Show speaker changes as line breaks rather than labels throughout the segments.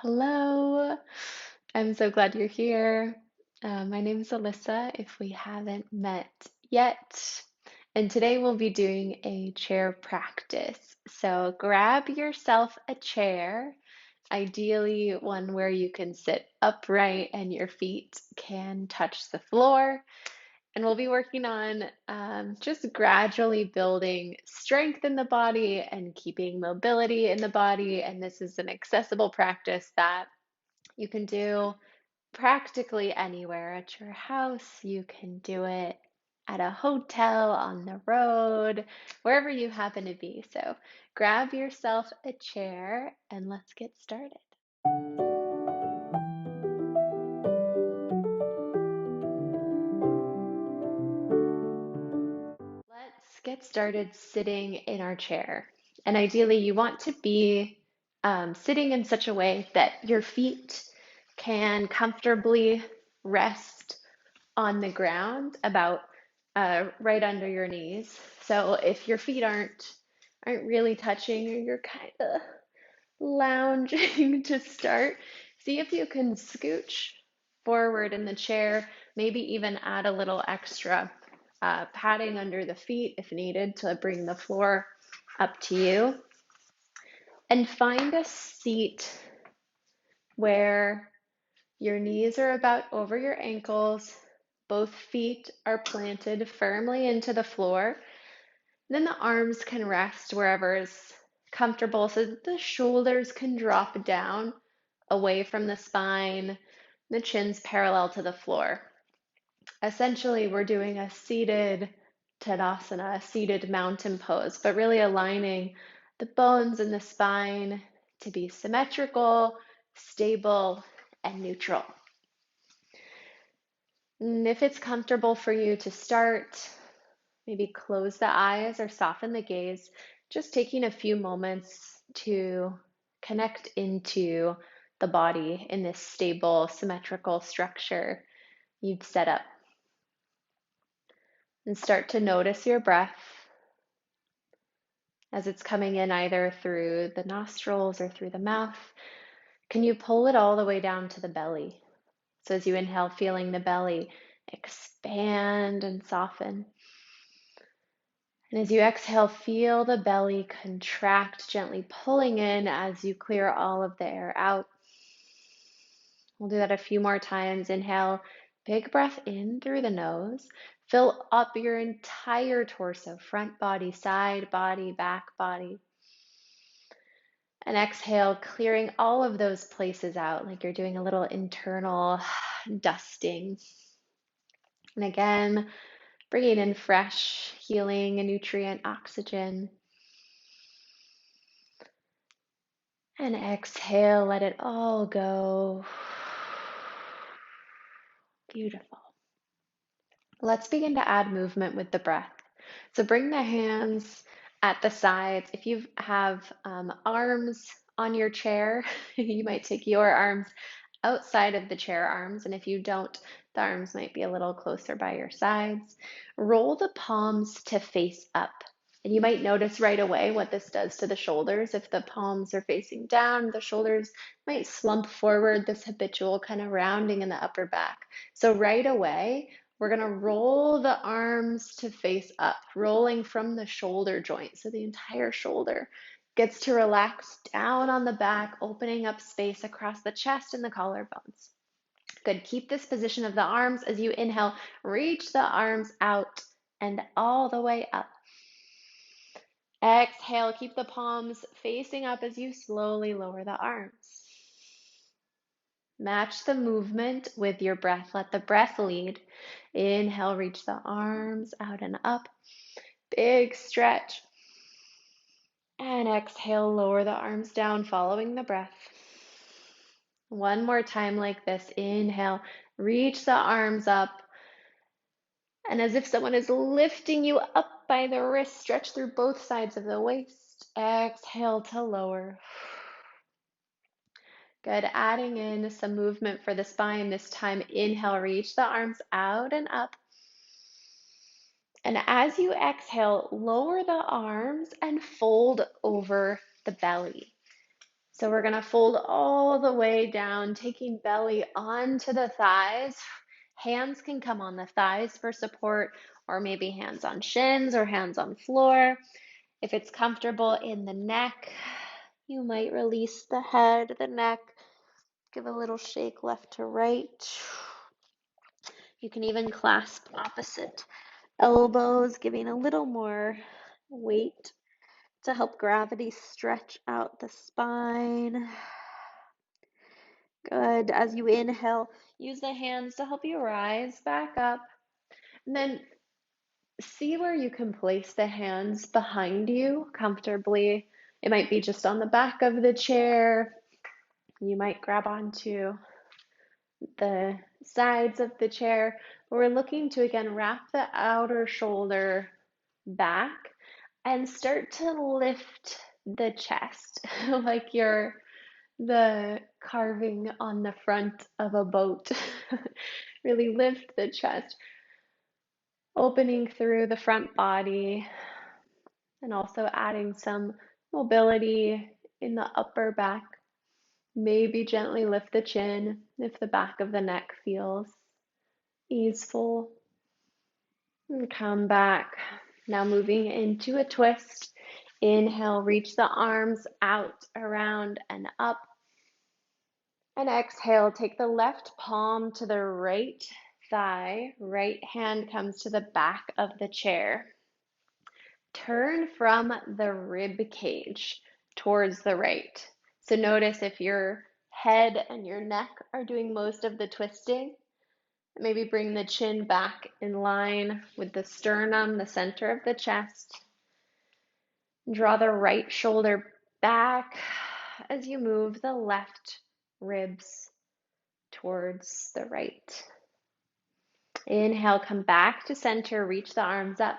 Hello, I'm so glad you're here. My name is Alyssa, if we haven't met yet. And today we'll be doing a chair practice. So grab yourself a chair, ideally one where you can sit upright and your feet can touch the floor. And we'll be working on just gradually building strength in the body and keeping mobility in the body. And this is an accessible practice that you can do practically anywhere at your house. You can do it at a hotel, on the road, wherever you happen to be. So grab yourself a chair and let's get started. Let's get started sitting in our chair. And ideally, you want to be sitting in such a way that your feet can comfortably rest on the ground about right under your knees. So if your feet aren't really touching or you're kind of lounging to start, see if you can scooch forward in the chair, maybe even add a little extra padding under the feet if needed to bring the floor up to you. And find a seat where your knees are about over your ankles, both feet are planted firmly into the floor. Then the arms can rest wherever is comfortable so that the shoulders can drop down away from the spine, the chin's parallel to the floor. Essentially, we're doing a seated Tadasana, a seated mountain pose, but really aligning the bones in the spine to be symmetrical, stable, and neutral. And if it's comfortable for you to start, maybe close the eyes or soften the gaze, just taking a few moments to connect into the body in this stable, symmetrical structure you've set up. And start to notice your breath as it's coming in either through the nostrils or through the mouth. Can you pull it all the way down to the belly? So as you inhale, feeling the belly expand and soften. And as you exhale, feel the belly contract, gently pulling in as you clear all of the air out. We'll do that a few more times. Inhale, big breath in through the nose. Fill up your entire torso, front body, side body, back body. And exhale, clearing all of those places out like you're doing a little internal dusting. And again, bringing in fresh, healing, and nutrient oxygen. And exhale, let it all go. Beautiful. Let's begin to add movement with the breath. So bring the hands at the sides. If you have arms on your chair, you might take your arms outside of the chair arms. And if you don't, the arms might be a little closer by your sides. Roll the palms to face up. And you might notice right away what this does to the shoulders. If the palms are facing down, the shoulders might slump forward, this habitual kind of rounding in the upper back. So right away, we're going to roll the arms to face up, rolling from the shoulder joint. So the entire shoulder gets to relax down on the back, opening up space across the chest and the collarbones. Good. Keep this position of the arms as you inhale. Reach the arms out and all the way up. Exhale, keep the palms facing up as you slowly lower the arms. Match the movement with your breath. Let the breath lead. Inhale, reach the arms out and up. Big stretch. And exhale, lower the arms down, following the breath. One more time like this. Inhale, reach the arms up. And as if someone is lifting you up by the wrist, stretch through both sides of the waist. Exhale to lower. Good. Adding in some movement for the spine. This time, inhale, reach the arms out and up. And as you exhale, lower the arms and fold over the belly. So we're going to fold all the way down, taking belly onto the thighs. Hands can come on the thighs for support, or maybe hands on shins or hands on floor. If it's comfortable in the neck, you might release the head, the neck, give a little shake left to right. You can even clasp opposite elbows, giving a little more weight to help gravity stretch out the spine. Good. As you inhale, use the hands to help you rise back up. And then see where you can place the hands behind you comfortably. It might be just on the back of the chair. You might grab onto the sides of the chair. We're looking to again wrap the outer shoulder back and start to lift the chest like you're the carving on the front of a boat. Really lift the chest, opening through the front body and also adding some mobility in the upper back. Maybe gently lift the chin if the back of the neck feels easeful. And come back. Now moving into a twist. Inhale, reach the arms out, around, and up. And exhale, take the left palm to the right thigh. Right hand comes to the back of the chair. Turn from the rib cage towards the right. So notice if your head and your neck are doing most of the twisting. Maybe bring the chin back in line with the sternum, the center of the chest. Draw the right shoulder back as you move the left ribs towards the right. Inhale, come back to center, reach the arms up.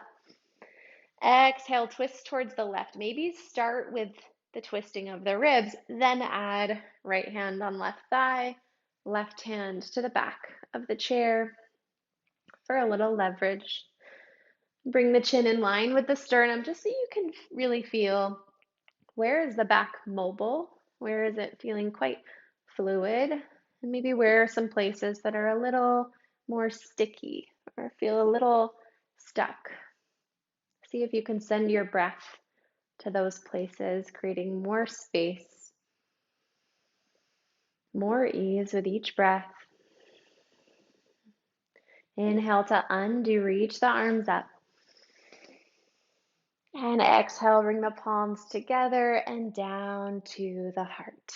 Exhale, twist towards the left. Maybe start with the twisting of the ribs, then add right hand on left thigh, left hand to the back of the chair for a little leverage. Bring the chin in line with the sternum just so you can really feel where is the back mobile, where is it feeling quite fluid, and maybe where are some places that are a little more sticky or feel a little stuck. See if you can send your breath to those places, creating more space, more ease with each breath. Inhale to undo, reach the arms up. And exhale, bring the palms together and down to the heart.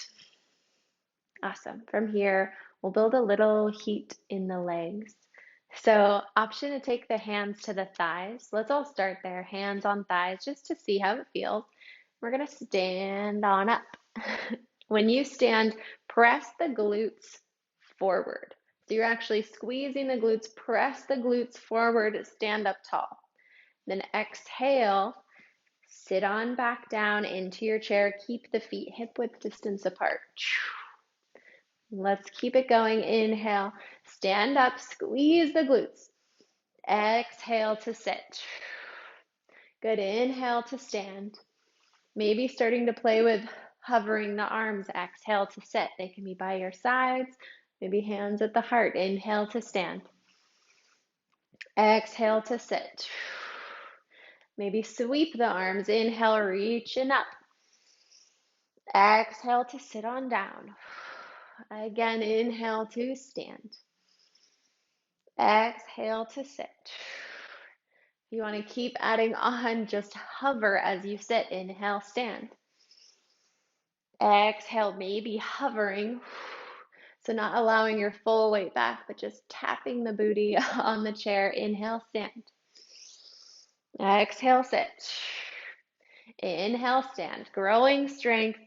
Awesome. From here, we'll build a little heat in the legs. So, option to take the hands to the thighs. Let's all start there, hands on thighs, just to see how it feels. We're going to stand on up. When you stand, press the glutes forward. So you're actually squeezing the glutes, press the glutes forward, stand up tall. Then exhale, sit on back down into your chair. Keep the feet hip width distance apart. Let's keep it going. Inhale, stand up, squeeze the glutes. Exhale to sit. Good. Inhale to stand. Maybe starting to play with hovering the arms. Exhale to sit. They can be by your sides, maybe hands at the heart. Inhale to stand. Exhale to sit. Maybe sweep the arms. Inhale, reaching up. Exhale to sit on down. Again, inhale to stand. Exhale to sit. If you want to keep adding on, just hover as you sit. Inhale, stand. Exhale, maybe hovering. So not allowing your full weight back, but just tapping the booty on the chair. Inhale, stand. Exhale, sit. Inhale, stand. Growing strength,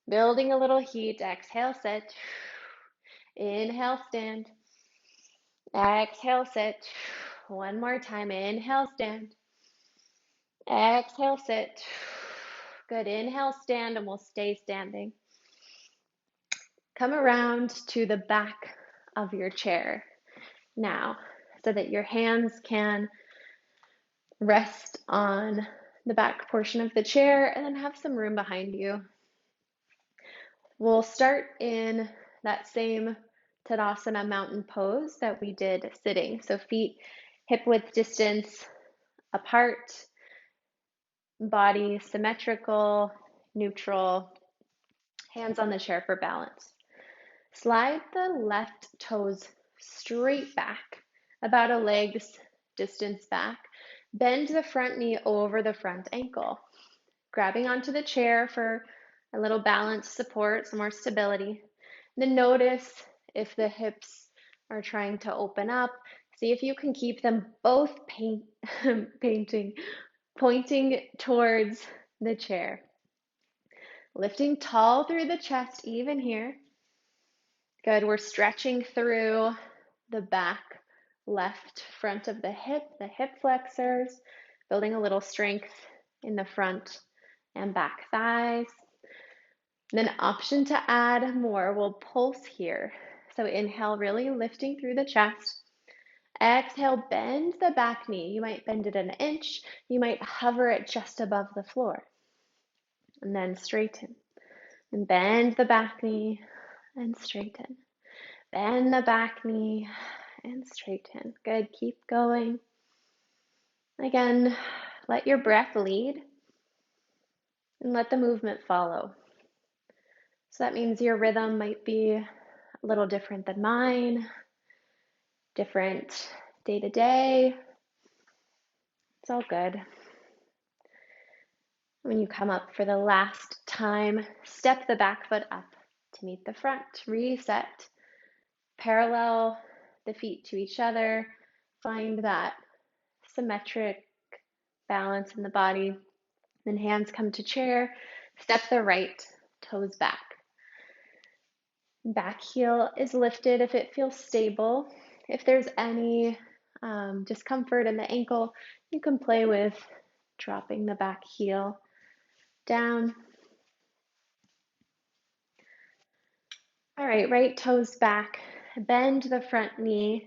building a little heat. Exhale, sit. Inhale, stand. Exhale, sit. One more time. Inhale, stand. Exhale, sit. Good. Inhale, stand, and we'll stay standing. Come around to the back of your chair now so that your hands can rest on the back portion of the chair and then have some room behind you. We'll start in that same Tadasana mountain pose that we did sitting. So feet hip width distance apart, body symmetrical, neutral, hands on the chair for balance. Slide the left toes straight back, about a leg's distance back. Bend the front knee over the front ankle, grabbing onto the chair for a little balance support, some more stability. Then notice if the hips are trying to open up. See if you can keep them both pointing towards the chair. Lifting tall through the chest, even here. Good, we're stretching through the back left front of the hip flexors, building a little strength in the front and back thighs. Then option to add more, we'll pulse here. So inhale, really lifting through the chest. Exhale, bend the back knee. You might bend it an inch. You might hover it just above the floor. And then straighten. And bend the back knee and straighten. Bend the back knee and straighten. Good, keep going. Again, let your breath lead and let the movement follow. So that means your rhythm might be a little different than mine, different day to day. It's all good. When you come up for the last time, step the back foot up to meet the front. Reset. Parallel the feet to each other. Find that symmetric balance in the body. Then hands come to chair. Step the right toes back. Back heel is lifted if it feels stable. If there's any discomfort in the ankle, you can play with dropping the back heel down. All right, right toes back. Bend the front knee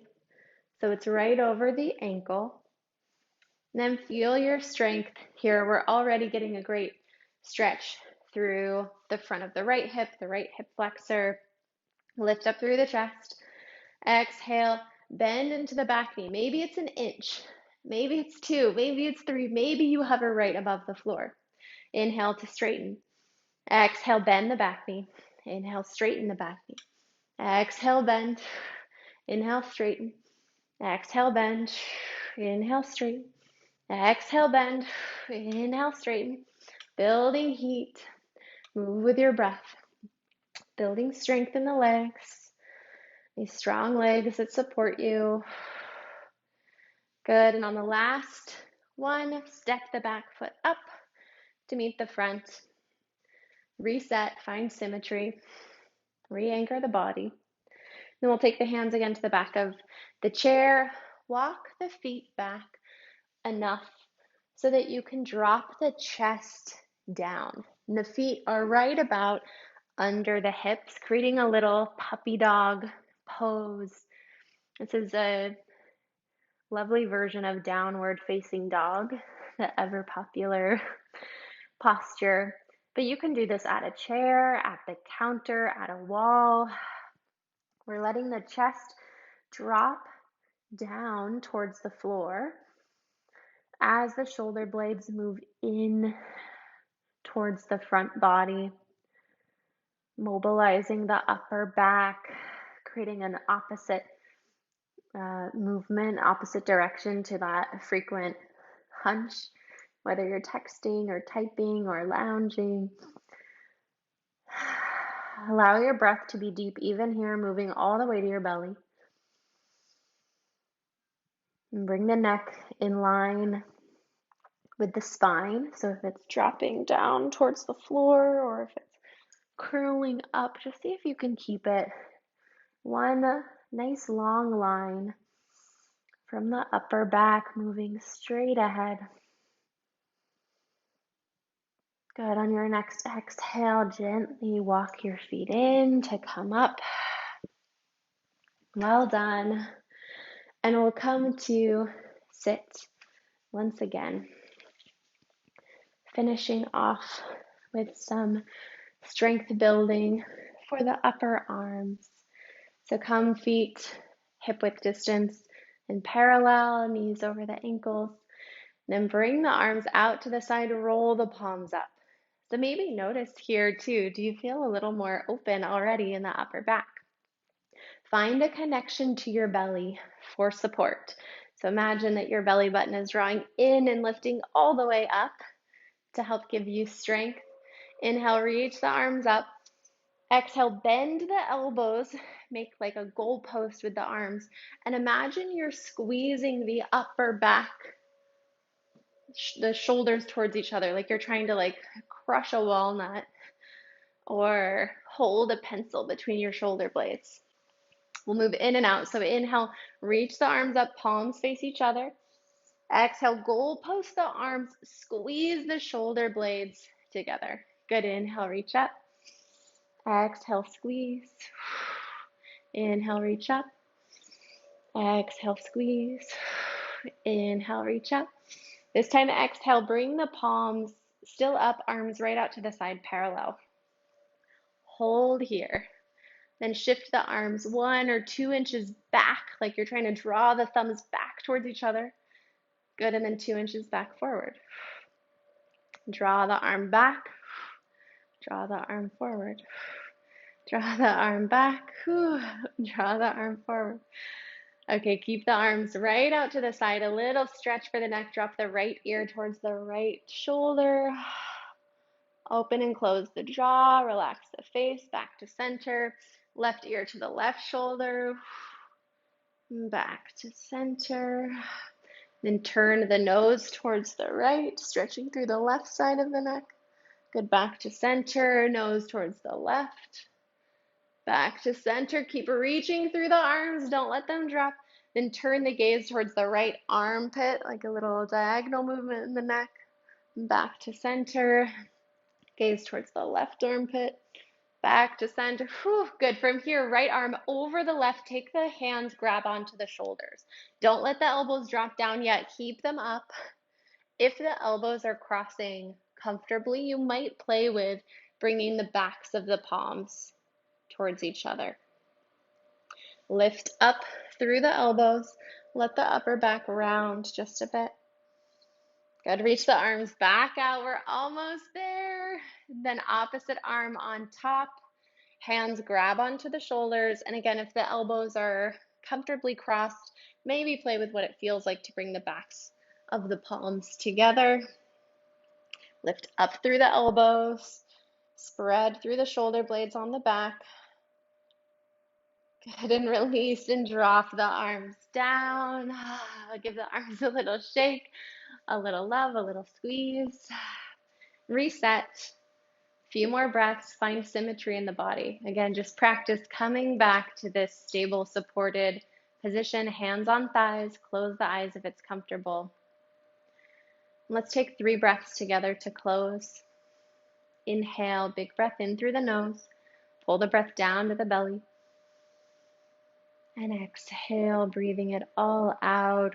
so it's right over the ankle. And then feel your strength here. We're already getting a great stretch through the front of the right hip flexor. Lift up through the chest. Exhale, bend into the back knee. Maybe it's an inch, maybe it's 2, maybe it's 3, maybe you hover right above the floor. Inhale to straighten. Exhale, bend the back knee. Inhale, straighten the back knee. Exhale, bend. Inhale, straighten. Exhale, bend. Inhale, straighten. Exhale, bend. Inhale, straighten. Building heat. Move with your breath. Building strength in the legs. These strong legs that support you. Good, and on the last one, step the back foot up to meet the front. Reset, find symmetry, re-anchor the body. Then we'll take the hands again to the back of the chair. Walk the feet back enough so that you can drop the chest down. And the feet are right about under the hips, creating a little puppy dog pose. This is a lovely version of downward facing dog, the ever popular posture. But you can do this at a chair, at the counter, at a wall. We're letting the chest drop down towards the floor as the shoulder blades move in towards the front body, mobilizing the upper back, creating an opposite movement, opposite direction to that frequent hunch, whether you're texting or typing or lounging. Allow your breath to be deep even here, moving all the way to your belly. And bring the neck in line with the spine. So if it's dropping down towards the floor or if it's curling up, just see if you can keep it one nice long line from the upper back, moving straight ahead. Good. On your next exhale, gently walk your feet in to come up. Well done. And we'll come to sit once again, finishing off with some strength building for the upper arms. So come feet hip width distance and parallel, knees over the ankles. Then bring the arms out to the side, roll the palms up. So maybe notice here too, do you feel a little more open already in the upper back? Find a connection to your belly for support. So imagine that your belly button is drawing in and lifting all the way up to help give you strength. Inhale, reach the arms up. Exhale, bend the elbows, make like a goalpost with the arms, and imagine you're squeezing the upper back, the shoulders towards each other, like you're trying to like crush a walnut or hold a pencil between your shoulder blades. We'll move in and out. So inhale, reach the arms up, palms face each other. Exhale, goalpost the arms, squeeze the shoulder blades together. Good, inhale, reach up. Exhale, squeeze. Inhale, reach up. Exhale, squeeze. Inhale, reach up. This time, exhale, bring the palms still up, arms right out to the side, parallel. Hold here. Then shift the arms 1 or 2 inches back, like you're trying to draw the thumbs back towards each other. Good, and then 2 inches back forward. Draw the arm back. Draw the arm forward. Draw the arm back. Draw the arm forward. Okay, keep the arms right out to the side. A little stretch for the neck. Drop the right ear towards the right shoulder. Open and close the jaw. Relax the face. Back to center. Left ear to the left shoulder. Back to center. Then turn the nose towards the right, stretching through the left side of the neck. Good, back to center, nose towards the left. Back to center, keep reaching through the arms, don't let them drop. Then turn the gaze towards the right armpit, like a little diagonal movement in the neck. Back to center, gaze towards the left armpit. Back to center. Whew, good. From here, right arm over the left. Take the hands, grab onto the shoulders. Don't let the elbows drop down yet. Keep them up. If the elbows are crossing comfortably, you might play with bringing the backs of the palms towards each other. Lift up through the elbows. Let the upper back round just a bit. Good. Reach the arms back out. We're almost there. Then opposite arm on top. Hands grab onto the shoulders. And again, if the elbows are comfortably crossed, maybe play with what it feels like to bring the backs of the palms together. Lift up through the elbows. Spread through the shoulder blades on the back. Good, and release and drop the arms down. Give the arms a little shake, a little love, a little squeeze. Reset. A few more breaths. Find symmetry in the body. Again, just practice coming back to this stable, supported position. Hands on thighs. Close the eyes if it's comfortable. Let's take 3 breaths together to close. Inhale, big breath in through the nose. Pull the breath down to the belly. And exhale, breathing it all out.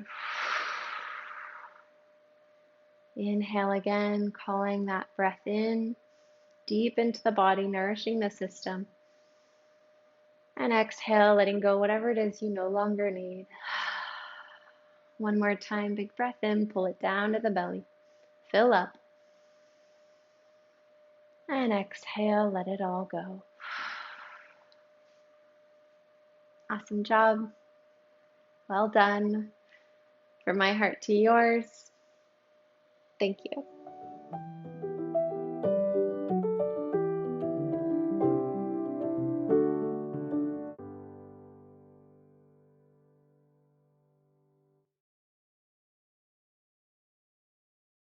Inhale again, calling that breath in, deep into the body, nourishing the system. And exhale, letting go whatever it is you no longer need. One more time, big breath in, pull it down to the belly. Fill up. And exhale, let it all go. Awesome job. Well done. From my heart to yours. Thank you.